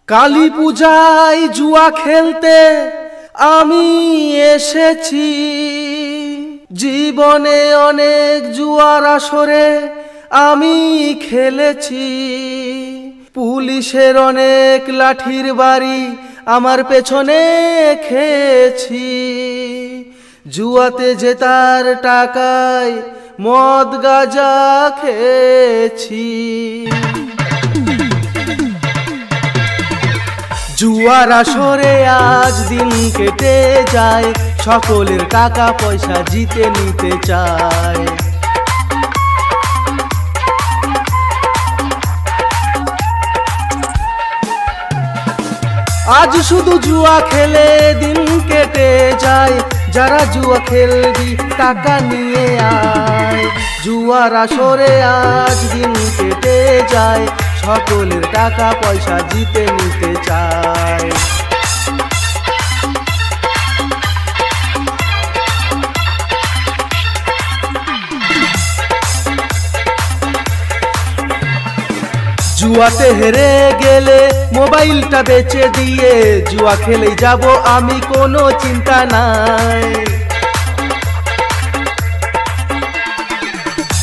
কালী পূজায় জুয়া খেলতে আমি এসেছি। জীবনে অনেক জুয়ার আসরে আমি খেলেছি। পুলিশের অনেক লাঠির বাড়ি আমার পেছনে খেয়েছি। জুয়াতে জেতার টাকায় মদ গাঁজা খেয়েছি। জুয়ার আসরে আজ দিন কেটে যায়, সকলের টাকা পয়সা জিতে নিতে চায়। আজ শুধু জুয়া খেলে দিন কেটে যায়, যারা জুয়া খেলবি টাকা নিয়ে আয়। জুয়ার আসরে আজ দিন কেটে যায়, সকলের টাকা পয়সা জিতে নিতে চায়। জুয়াতে হেরে গেলে মোবাইলটা বেচে দিয়ে জুয়া খেলেই যাব আমি, কোনো চিন্তা নাই।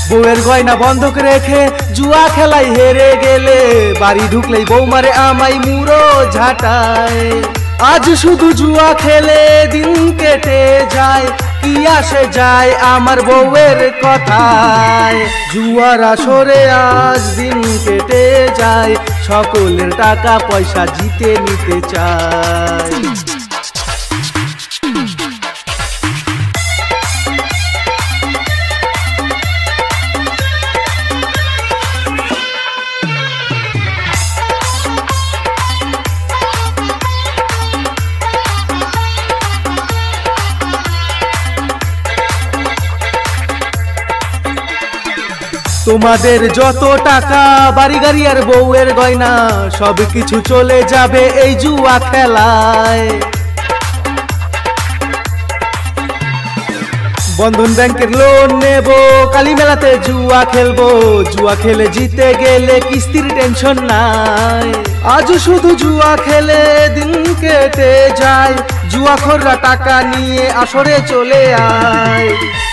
বউয়ের গয়না বন্ধক রেখে জুয়া খেলাই হেরে গেলে, বাড়ি ঢুকলেই বউ মারে আমায় মুড়ো ঝাঁটায়। আজ শুধু জুয়া খেলে দিন কেটে যায়, কি আসে যায় আমার বউয়ের কথায়। জুয়ার আসরে আজ দিন কেটে যায়, সকলের টাকা পয়সা জিতে নিতে চায়। তোমাদের যত টাকা বাড়ি গাড়ি আর বউয়ের গয়না সব কিছু চলে যাবে এই জুয়া খেলায়। বন্ধন ব্যাংকের লোন নেব, কালী মেলাতে জুয়া খেলবো। জুয়া খেলে জিতে গেলে কিস্তির টেনশন নাই। আজ শুধু জুয়া খেলে দিন কেটে যায়, জুয়াখোররা টাকা নিয়ে আসরে চলে আয়।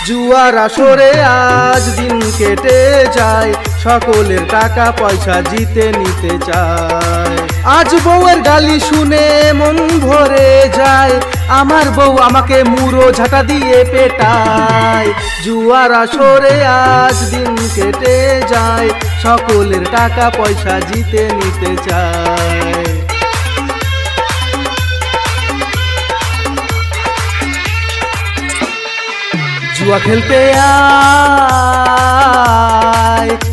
জুয়ার আসরে আজ দিন কেটে যায়, সকলের টাকা পয়সা জিতে নিতে চায়। আজ বউয়ের গালি শুনে মন ভরে যায়, আমার বউ আমাকে মুড়ো ঝাঁটা দিয়ে পেটায়। জুয়ার আসরে আজ দিন কেটে যায়, সকলের টাকা পয়সা জিতে নিতে চায়। জুয়া খেলতে আয়,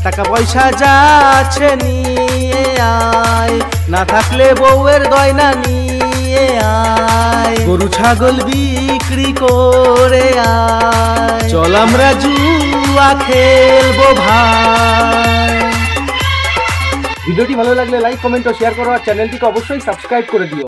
টাকা পয়সা যাচ্ছে নিয়ে আয়। না থাকলে বউয়ের গয়না নিয়ে আয়, গরু ছাগল বিক্রি করে আয়। চল আমরা জুয়া খেলবো ভাই। ভিডিওটি ভালো লাগলে লাইক, কমেন্ট ও শেয়ার করো, আর চ্যানেলটিকে অবশ্যই সাবস্ক্রাইব করে দিও।